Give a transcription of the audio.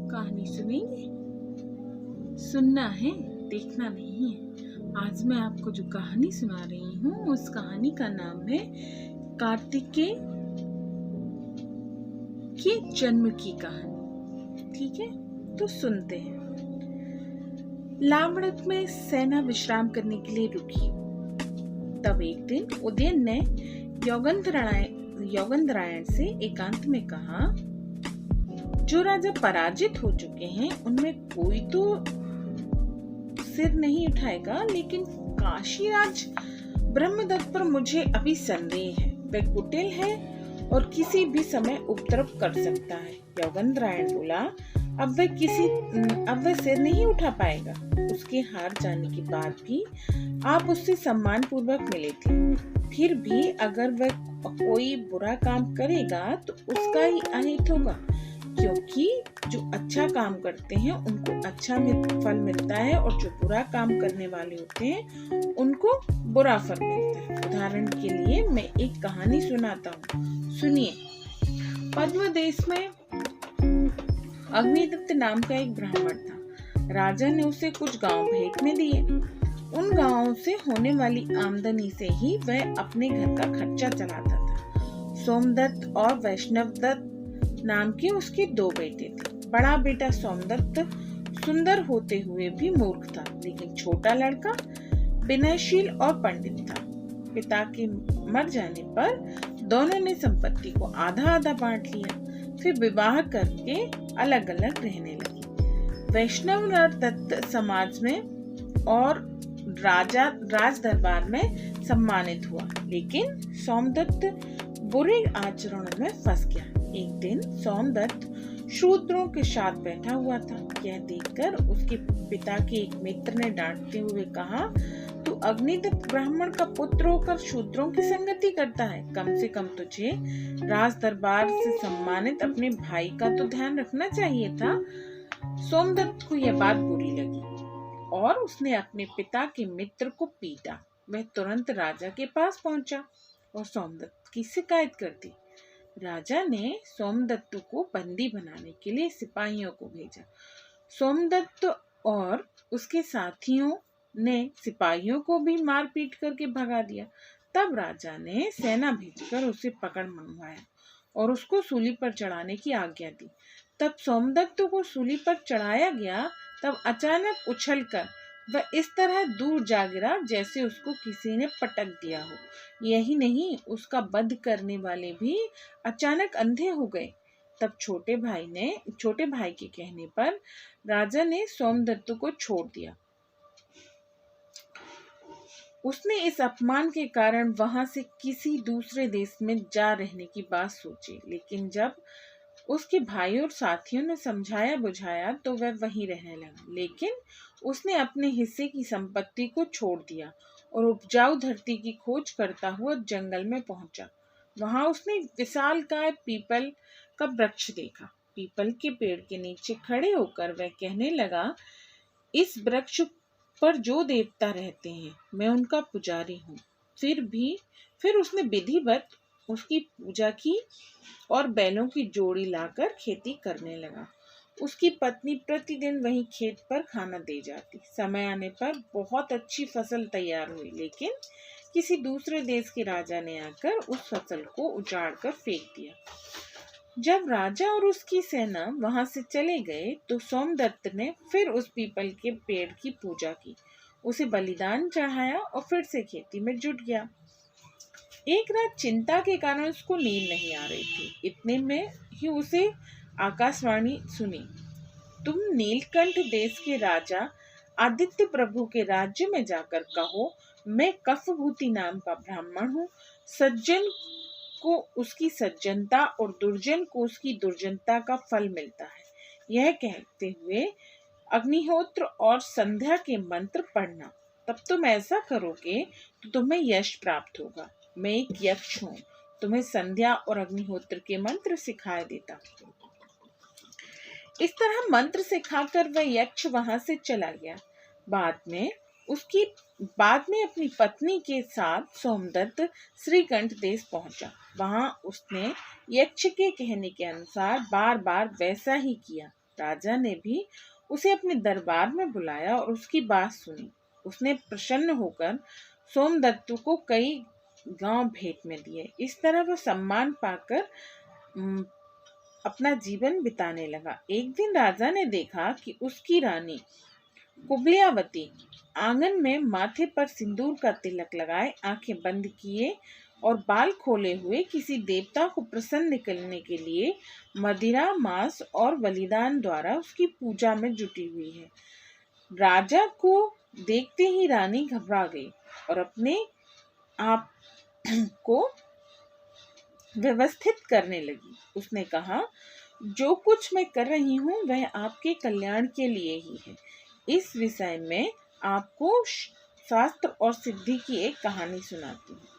कहानी सुनेंगे? सुनना है, देखना नहीं है। आज मैं आपको जो कहानी सुना रही हूँ उस कहानी का नाम है कार्तिकेय के जन्म की कहानी। ठीक है, तो सुनते हैं। लामड़क में सेना विश्राम करने के लिए रुकी। तब एक दिन उदयन ने योगंधरायण से एकांत में कहा, जो राजा पराजित हो चुके हैं उनमें कोई तो सिर नहीं उठाएगा, लेकिन काशीराज ब्रह्मदत्त पर मुझे अभी संदेह है। वह कुटिल है और किसी भी समय उपद्रव कर सकता है। योगेंद्रायण बोला, अब वह सिर नहीं उठा पाएगा। उसके हार जाने के बाद भी आप उससे सम्मान पूर्वक मिले थे। फिर भी अगर वह कोई बुरा काम करेगा तो उसका ही अहित होगा, क्योंकि जो अच्छा काम करते हैं उनको अच्छा फल मिलता है और जो बुरा काम करने वाले होते हैं उनको बुरा फल मिलता है। उदाहरण के लिए मैं एक कहानी सुनाता हूँ, सुनिए। पद्म देश में अग्निदत्त नाम का एक ब्राह्मण था। राजा ने उसे कुछ गांव भेंट में दिए। उन गांवों से होने वाली आमदनी से ही वह अपने घर का खर्चा चलाता था। सोमदत्त और वैष्णवदत्त नाम के उसके 2 बेटे थे। बड़ा बेटा सोमदत्त सुंदर होते हुए भी मूर्ख था, लेकिन छोटा लड़का विनयशील और पंडित था। पिता के मर जाने पर दोनों ने संपत्ति को आधा आधा बांट लिया, फिर विवाह करके अलग अलग रहने लगे। वैष्णव दत्त समाज में और राज दरबार में सम्मानित हुआ, लेकिन सोमदत्त बुरे आचरण में फंस गया। एक दिन सोमदत्त शूद्रों के साथ बैठा हुआ था। यह देखकर उसके पिता के एक मित्र ने डांटते हुए कहा, तू अग्निदत्त ब्राह्मण का पुत्र होकर शूद्रों की संगति करता है। कम से कम तुझे राज दरबार से सम्मानित अपने भाई का तो ध्यान रखना चाहिए था। सोमदत्त को यह बात बुरी लगी और उसने अपने पिता के मित्र को पीटा। वह तुरंत राजा के पास पहुंचा और सोमदत्त की शिकायत कर दी। राजा ने सोमदत्त को बंदी बनाने के लिए सिपाहियों को भेजा। सोमदत्त और उसके साथियों ने सिपाहियों को भी मार पीट करके भगा दिया। तब राजा ने सेना भेजकर उसे पकड़ मंगवाया और उसको सूली पर चढ़ाने की आज्ञा दी। तब सोमदत्त को सूली पर चढ़ाया गया, तब अचानक उछलकर वह इस तरह दूर जा गिरा जैसे उसको किसी ने पटक दिया हो। यही नहीं, उसका वध करने वाले भी अचानक अंधे हो गए। तब छोटे भाई के कहने पर राजा ने सोमदत्त को छोड़ दिया। उसने इस अपमान के कारण वहां से किसी दूसरे देश में जा रहने की बात सोची, लेकिन जब उसके भाई और साथियों ने समझाया बुझाया तो वह वहीं रहने लगा। लेकिन उसने अपने हिस्से की संपत्ति को छोड़ दिया और उपजाऊ धरती की खोज करता हुआ जंगल में पहुंचा। वहां उसने विशालकाय पीपल का वृक्ष देखा। पीपल के पेड़ के नीचे खड़े होकर वह कहने लगा, इस वृक्ष पर जो देवता रहते हैं मैं उनका पुजारी हूँ। फिर उसने विधिवत उसकी पूजा की और बैलों की जोड़ी लाकर खेती करने लगा। उसकी पत्नी प्रतिदिन वहीं खेत पर खाना दे जाती। समय आने पर बहुत अच्छी फसल तैयार हुई, लेकिन किसी दूसरे देश के राजा ने आकर उस फसल को उजाड़ कर फेंक दिया। जब राजा और उसकी सेना वहां से चले गए तो सोमदत्त ने फिर उस पीपल के पेड़ की पूजा की, उसे बलिदान चढ़ाया और फिर से खेती में जुट गया। एक रात चिंता के कारण उसको नींद नहीं आ रही थी। इतने में ही उसे आकाशवाणी सुनी, तुम नीलकंठ देश के राजा आदित्य प्रभु के राज्य में जाकर कहो, मैं कफभूति नाम का ब्राह्मण हूँ। सज्जन को उसकी सज्जनता और दुर्जन को उसकी दुर्जनता का फल मिलता है। यह कहते हुए अग्निहोत्र और संध्या के मंत्र पढ़ना, तब तुम ऐसा करोगे तो तुम्हें यश प्राप्त होगा। मैं एक यक्ष हूँ, तुम्हें संध्या और अग्निहोत्र के मंत्र सिखाए देता। इस तरह मंत्र सिखाकर वह यक्ष वहां से चला गया। बाद में अपनी पत्नी के साथ सोमदत्त श्रीकंठ देश पहुंचा। वहां उसने यक्ष के कहने के अनुसार बार बार वैसा ही किया। राजा ने भी उसे अपने दरबार में बुलाया और उसकी बात सुनी। उसने प्रसन्न होकर सोमदत्त को कई गांव भेंट में दिए। इस तरह वह सम्मान पाकर उम, अपना जीवन बिताने लगा। एक दिन राजा ने देखा कि उसकी रानी कुबलियावती आंगन में माथे पर सिंदूर का तिलक लगाए, आंखें बंद किए और बाल खोले हुए किसी देवता को प्रसन्न करने के लिए मदिरा, मांस और बलिदान द्वारा उसकी पूजा में जुटी हुई है। राजा को देखते ही रानी घबरा गई और अपने आप को व्यवस्थित करने लगी। उसने कहा, जो कुछ मैं कर रही हूँ वह आपके कल्याण के लिए ही है। इस विषय में आपको शास्त्र और सिद्धि की एक कहानी सुनाती हूँ।